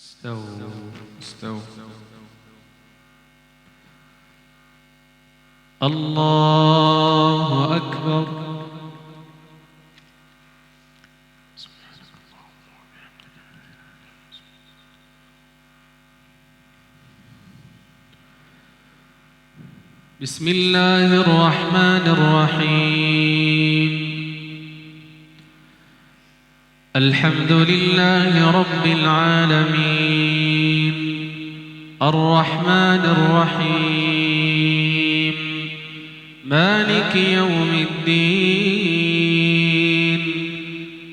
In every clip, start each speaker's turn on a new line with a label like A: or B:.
A: استووا. الله أكبر. بسم الله الرحمن الرحيم. الحمد لله رب العالمين الرحمن الرحيم مالك يوم الدين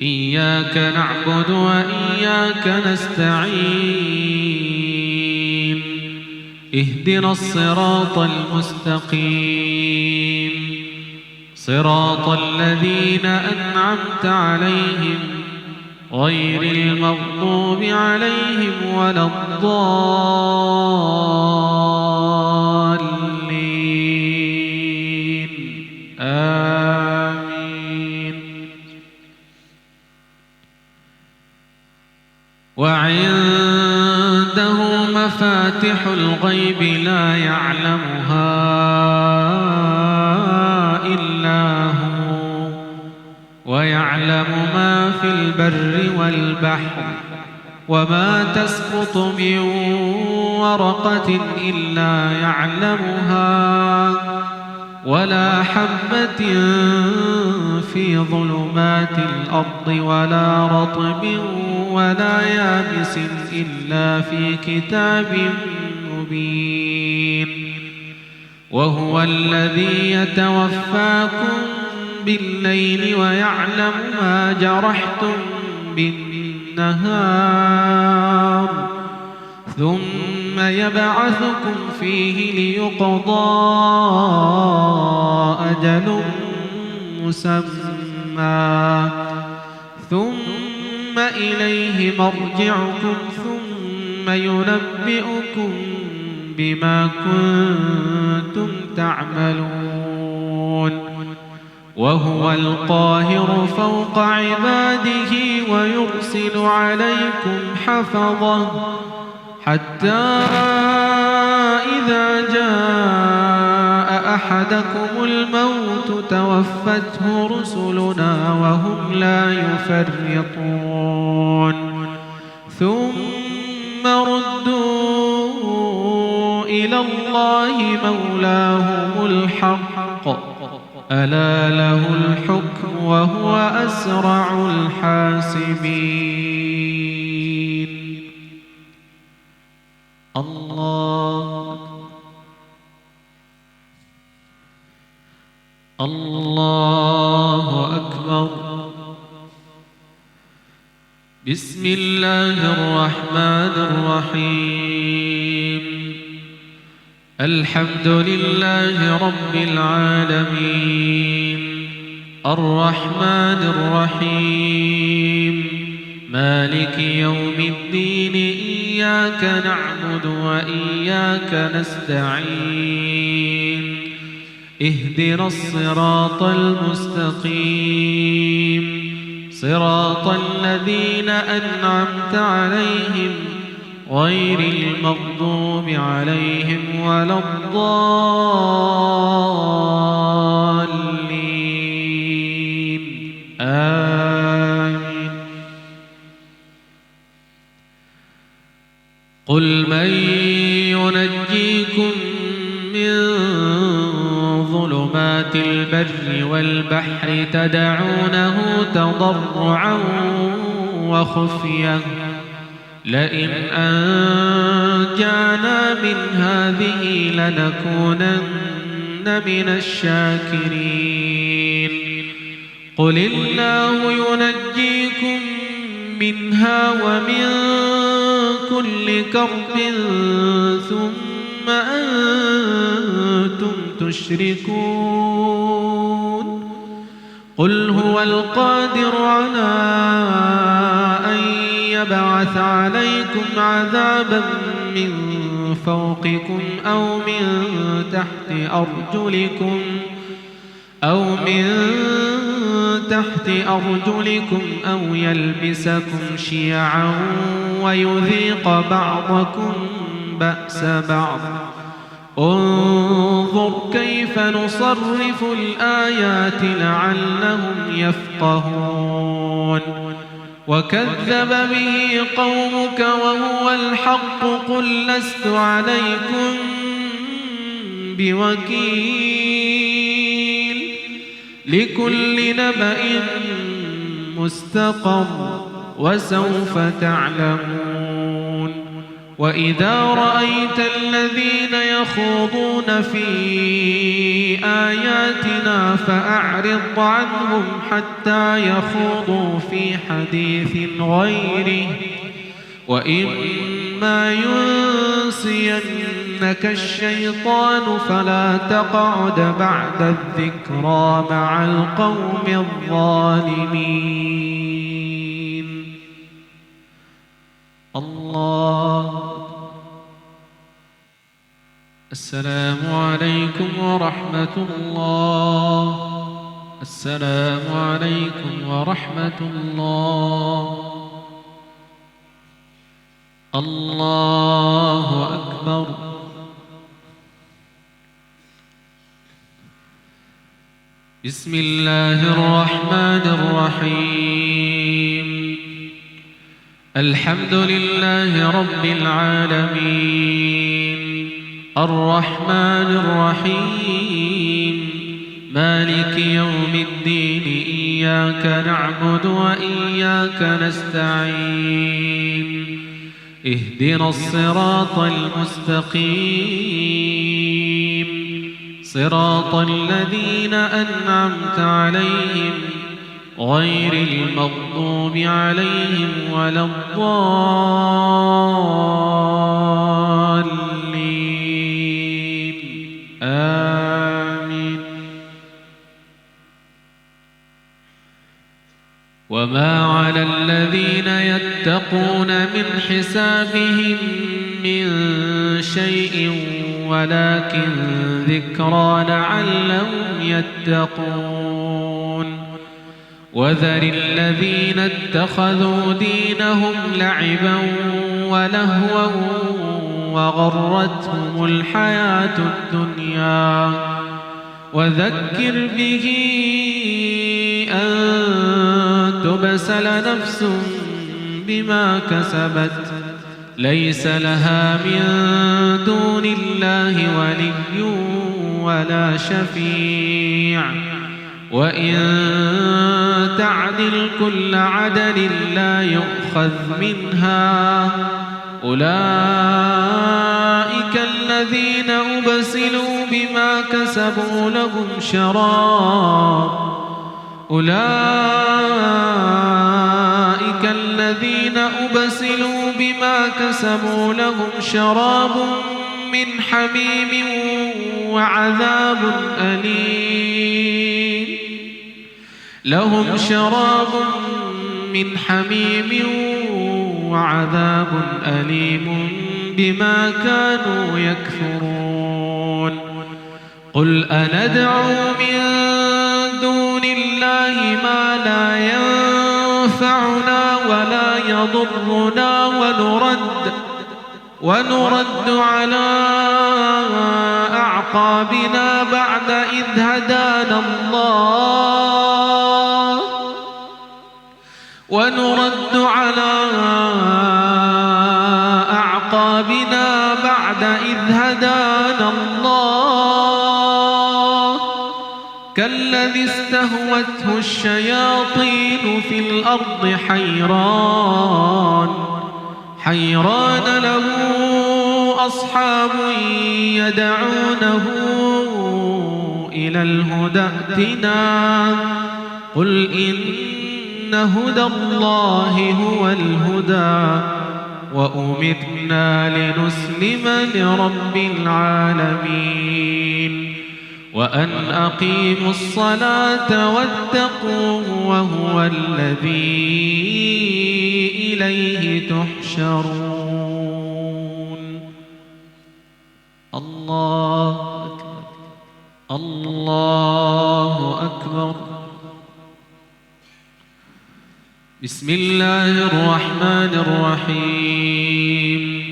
A: إياك نعبد وإياك نستعين اهدنا الصراط المستقيم صراط الذين أنعمت عليهم غير المغضوب عليهم ولا الضالين آمين. وعنده مفاتح الغيب لا يعلمها إلا هو ويعلم ما في البر والبحر وما تسقط من ورقة إلا يعلمها ولا حبة في ظلمات الأرض ولا رطب ولا يابس إلا في كتاب مبين. وهو الذي يتوفاكم بالليل ويعلم ما جرحتم بالنهار ثم يبعثكم فيه ليقضى أجل مسمى ثم إليه مرجعكم ثم ينبئكم بما كنتم تعملون. وهو القاهر فوق عباده ويرسل عليكم حفظه حتى إذا جاء أحدكم الموت توفته رسلنا وهم لا يفرطون ثم ردوا إلى الله مولاهم الحق ألا له الحكم وهو أسرع الحاسبين. الله أكبر. بسم الله الرحمن الرحيم. الحمد لله رب العالمين الرحمن الرحيم مالك يوم الدين إياك نعبد وإياك نستعين اهدنا الصراط المستقيم صراط الذين أنعمت عليهم غير المغضوب عليهم ولا الضالين آمين. قل من ينجيكم من ظلمات البر والبحر تدعونه تضرعا وخفية لئن أنجانا من هذه لنكونن من الشاكرين. قل الله ينجيكم منها ومن كل كرب ثم أنتم تشركون. قل هو القادر على أن يبعث عليكم عذابا من فوقكم أو من تحت تحت أرجلكم أو يلبسكم شيعا ويذيق بعضكم بأس بعض انظر كيف نصرف الآيات لعلهم يفقهون وكذب به قومك وهو الحق قل لست عليكم بوكيل لكل نبأ مستقر وسوف تعلمون وإذا رأيت الذين يخوضون في آياتنا فأعرض عنهم حتى يخوضوا في حديث غيره وإما ينسينك الشيطان فلا تقعد بعد الذكرى مع القوم الظالمين. الله. السلام عليكم ورحمة الله. السلام عليكم ورحمة الله. الله أكبر. بسم الله الرحمن الرحيم. الحمد لله رب العالمين الرحمن الرحيم مالك يوم الدين إياك نعبد وإياك نستعين اهدنا الصراط المستقيم صراط الذين أنعمت عليهم غير المغضوب عليهم ولا الضالين آمين. وما على الذين يتقون من حسابهم من شيء ولكن ذكرى لعلهم يتقون وذر الذين اتخذوا دينهم لعبا ولهوا وغرتهم الحياة الدنيا وذكر به أن تبسل نفس بما كسبت ليس لها من دون الله ولي ولا شفيع وإن تعدل كل عدل لا يؤخذ منها أولئك الذين أبسلوا بما كسبوا لهم شراب أولئك الذين أبسلوا بما كسبوا لهم شراب من حميم وعذاب أليم لهم شراب من حميم وعذاب أليم بما كانوا يكفرون قل أندعو من دون الله ما لا ينفعنا ولا يضرنا ونرد على أعقابنا بعد إذ هدانا الله ونرد على أعقابنا بعد إذ هدانا الله كالذي استهوته الشياطين في الأرض حيران له أصحاب يدعونه إلى الهدى ائتنا قل إن هدى الله هو الهدى وأمرنا لنسلم لرب العالمين وأن أقيموا الصلاة واتقوه وهو الذي إليه تحشرون. الله أكبر. الله أكبر. بسم الله الرحمن الرحيم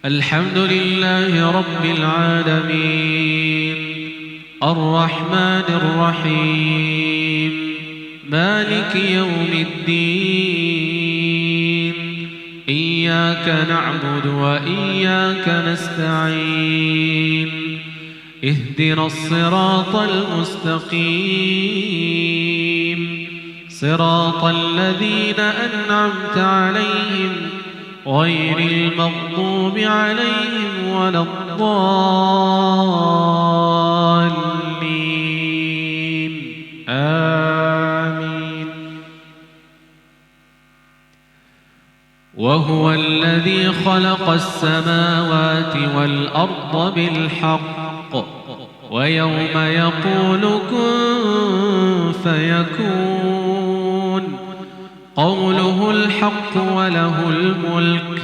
A: الحمد لله رب العالمين الرحمن الرحيم مالك يوم الدين إياك نعبد وإياك نستعين اهدنا الصراط المستقيم صراط الذين أنعمت عليهم غير المغضوب عليهم ولا الضالين آمين. وهو الذي خلق السماوات والأرض بالحق ويوم يقول كن فيكون قوله الحق وله الملك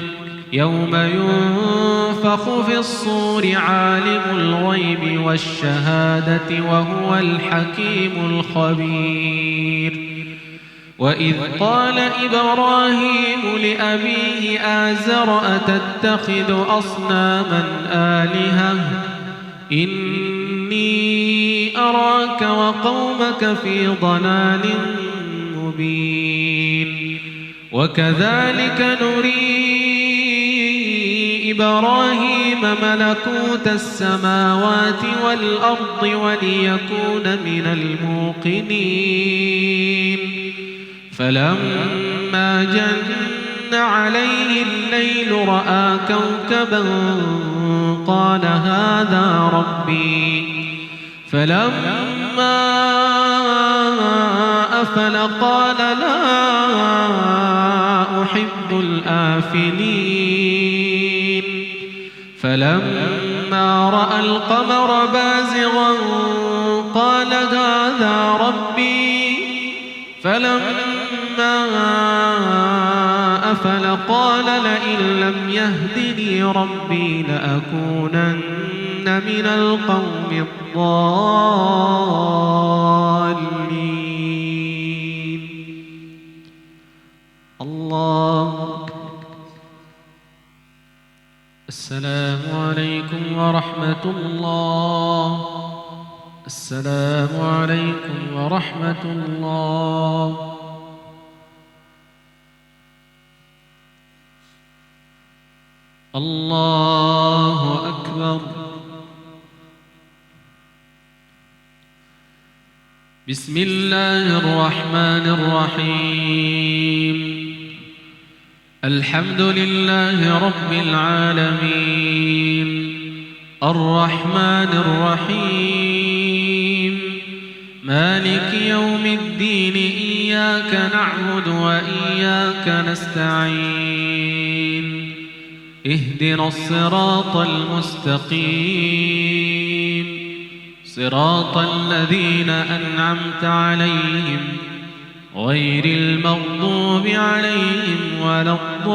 A: يوم ينفخ في الصور عالم الغيب والشهادة وهو الحكيم الخبير. وإذ قال إبراهيم لأبيه آزر أتتخذ أصناما آلهة إني أراك وقومك في ضلال مبين. وكذلك نري إبراهيم ملكوت السماوات والأرض وليكون من الموقنين. فلما جن عليه الليل رأى كوكبا قال هذا ربي فلما أفل قال لا أحب الآفلين. فلما رأى القمر بازغا قال هذا ربي فلما أفل قال لئن لم يهدني ربي لأكونن من القوم الضالين. الله. السلام عليكم ورحمة الله. السلام عليكم ورحمة الله. الله أكبر. بسم الله الرحمن الرحيم الحمد لله رب العالمين الرحمن الرحيم مالك يوم الدين إياك نعبد وإياك نستعين اهدنا الصراط المستقيم صراط الذين أنعمت عليهم غير المغضوب عليهم ولا الضالين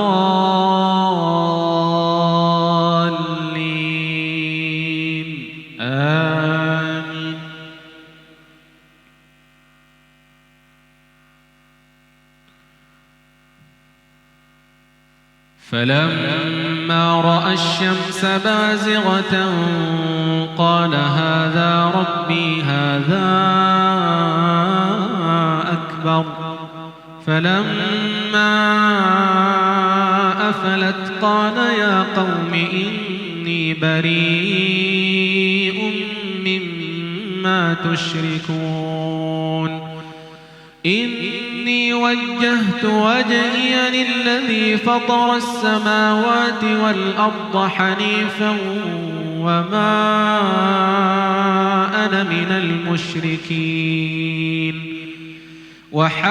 A: آمين. فلما رأى الشمس بازغة قال هذا ربي هذا أكبر. فلما أفلت قال يا قوم إني بريء مما تشركون إني وجهت وجهي للذي فطر السماوات والأرض حنيفا وما أنا من المشركين. وحاجه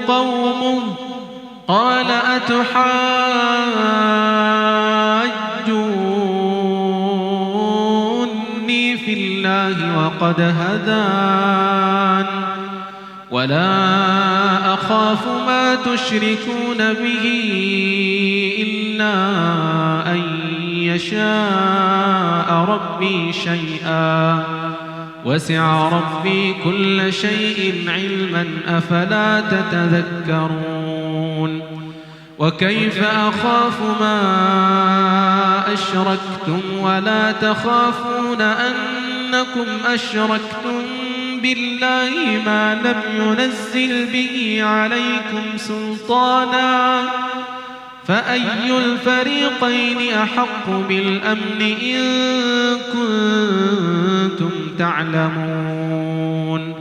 A: قومه قال أتحاجوني في الله وقد هدان ولا أخاف ما تشركون به إلا أن يشاء ربي شيئا وسع ربي كل شيء علما أفلا تتذكرون وكيف أخاف ما أشركتم ولا تخافون أنكم أشركتم بالله ما لم ينزل به عليكم سلطانا فأي الفريقين أحق بالأمن إن كنتم تعلمون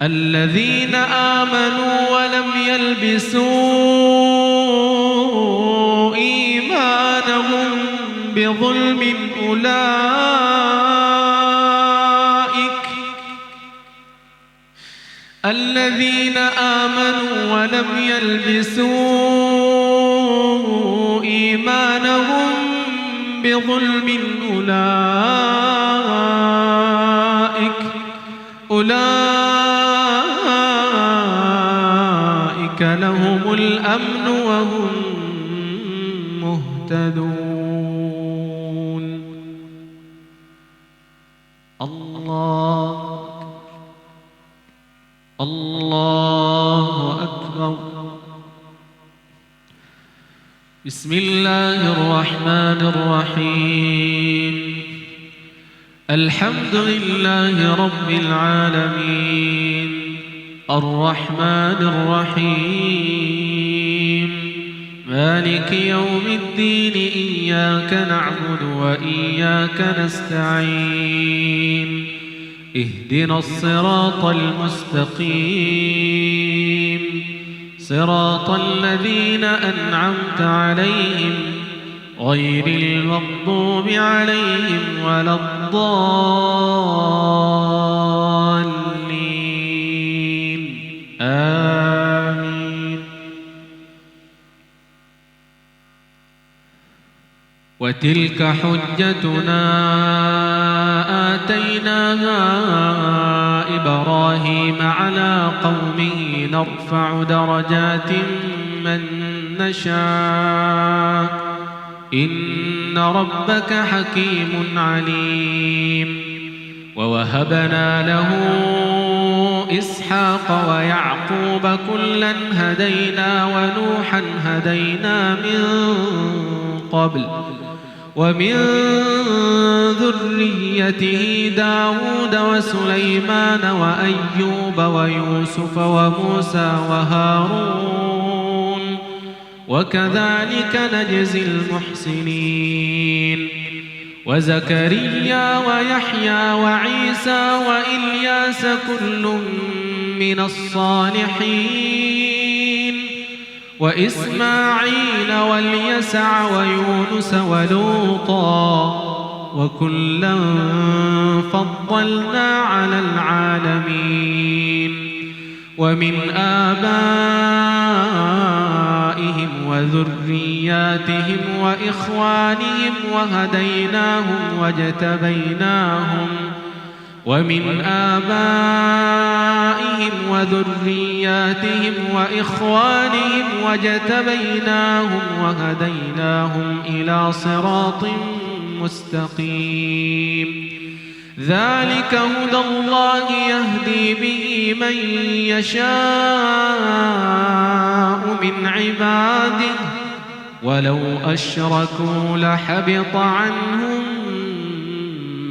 A: الذين آمنوا ولم يلبسوا إيمانهم بظلم الذين آمنوا ولم يلبسوا إيمانهم بظلم أولئك لهم الأمن وهم مهتدون. الله أكبر. بسم الله الرحمن الرحيم الحمد لله رب العالمين الرحمن الرحيم مالك يوم الدين إياك نعبد وإياك نستعين اهدنا الصراط المستقيم صراط الذين أنعمت عليهم غير المغضوب عليهم ولا الضالين آمين. وتلك حجتنا آتيناها إبراهيم على قومه نرفع درجات من نشاء إن ربك حكيم عليم. ووهبنا له إسحاق ويعقوب كلا هدينا ونوحا هدينا من قبل ومن ذريته داود وسليمان وأيوب ويوسف وموسى وهارون وكذلك نجزي المحسنين. وزكريا ويحيى وعيسى وإلياس كل من الصالحين وإسماعيل واليسع ويونس ولوطا وكلا فضلنا على العالمين. ومن آبائهم وذرياتهم وإخوانهم وجتبيناهم وهديناهم إلى صراط مستقيم. ذلك هدى الله يهدي به من يشاء من عباده ولو أشركوا لحبط عنهم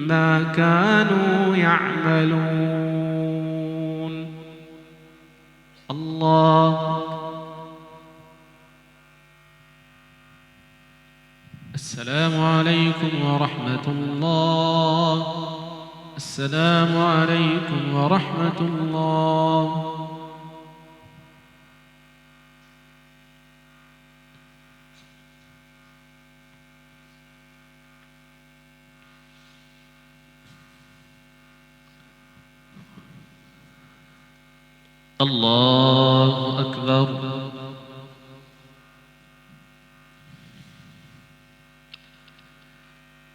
A: ما كانوا يعملون. الله. السلام عليكم ورحمة الله. السلام عليكم ورحمة الله. الله أكبر.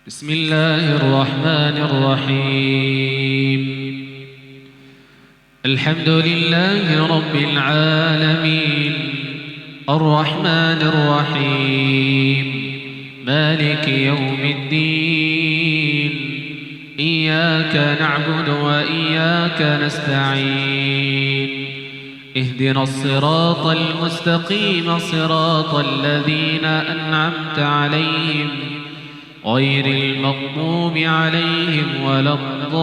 A: بسم الله الرحمن الرحيم الحمد لله رب العالمين الرحمن الرحيم مالك يوم الدين إياك نعبد وإياك نستعين اهدنا الصراط المستقيم صراط الذين أنعمت عليهم غير المغضوب عليهم ولا الضالين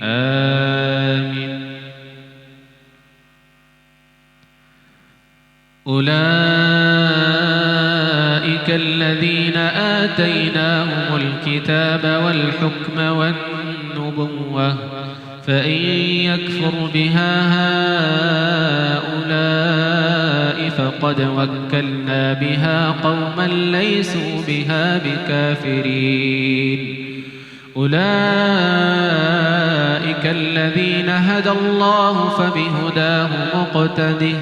A: آمين. أولئك الذين آتيناهم الكتاب والحكم والنبوة فإن يكفر بها هؤلاء فقد وكلنا بها قوما ليسوا بها بكافرين. أولئك الذين هدى الله فبهداه مقتده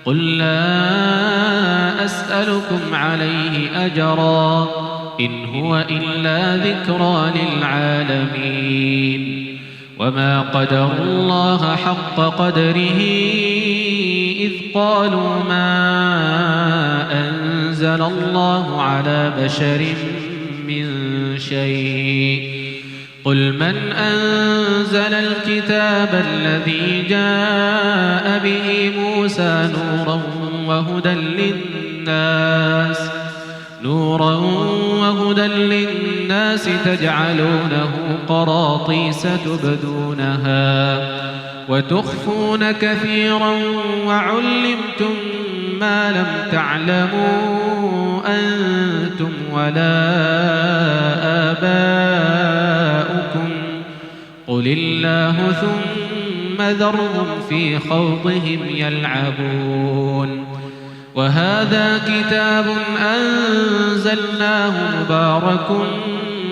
A: قل لا أسألكم عليه أجرا إن هو إلا ذكرى للعالمين. وما قدروا الله حق قدره إذ قالوا ما أنزل الله على بشر من شيء قل من أنزل الكتاب الذي جاء به موسى نورا وهدى للناس تجعلونه قراطيس تبدونها وتخفون كثيرا وعلمتم ما لم تعلموا أنتم ولا آباؤكم قل الله ثم ذرهم في خوضهم يلعبون. وهذا كتاب أنزلناه مبارك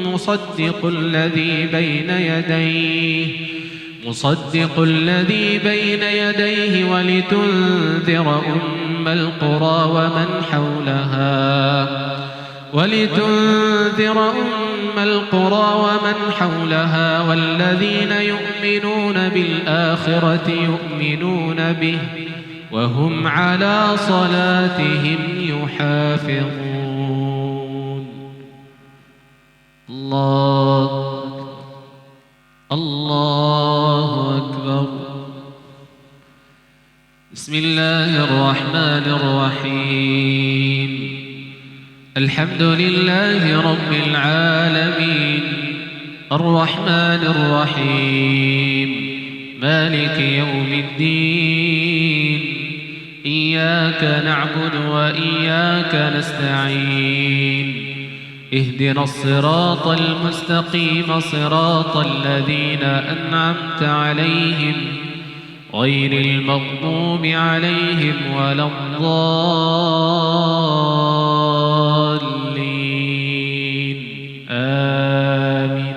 A: مصدق الذي بين يديه ولتنذر أم القرى ومن حولها والذين يؤمنون بالآخرة يؤمنون به وهم على صلاتهم يحافظون. الله أكبر. بسم الله الرحمن الرحيم. الحمد لله رب العالمين الرحمن الرحيم مالك يوم الدين إياك نعبد وإياك نستعين اهدنا الصراط المستقيم صراط الذين أنعمت عليهم غير المغضوب عليهم ولا الضالين آمين.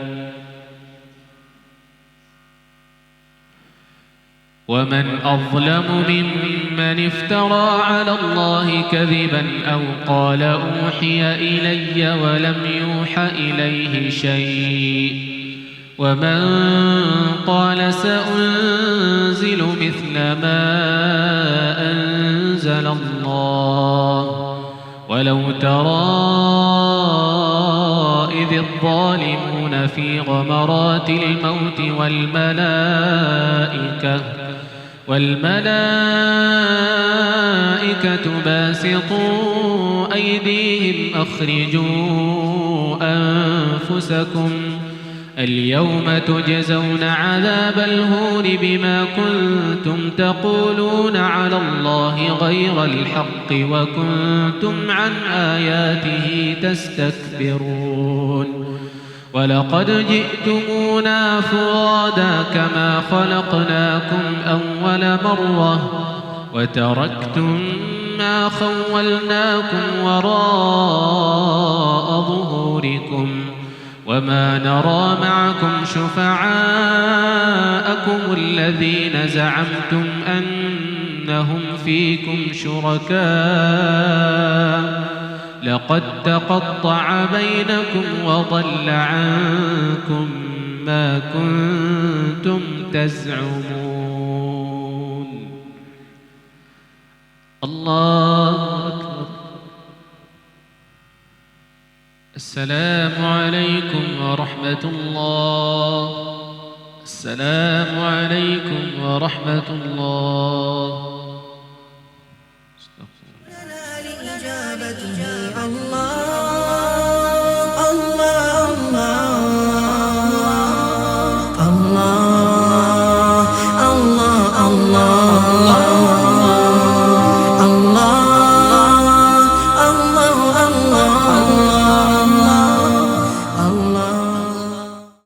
A: ومن أظلم ممن افترى على الله كذبا أو قال أوحي إلي ولم يوح إليه شيء ومن قال سأنزل مثل ما أنزل الله ولو ترى إذ الظالمون في غمرات الموت والملائكة باسطوا أيديهم أخرجوا أنفسكم اليوم تجزون عذاب الهون بما كنتم تقولون على الله غير الحق وكنتم عن آياته تستكبرون. ولقد جئتمونا فرادا كما خلقناكم أول مرة وتركتم ما خولناكم وراء ظهوركم وما نرى معكم شفعاءكم الذين زعمتم أنهم فيكم شركاء لقد تقطع بينكم وضل عنكم ما كنتم تزعمون. الله أكبر. السلام عليكم ورحمة الله. السلام عليكم ورحمة الله.
B: لنا لإجابته الله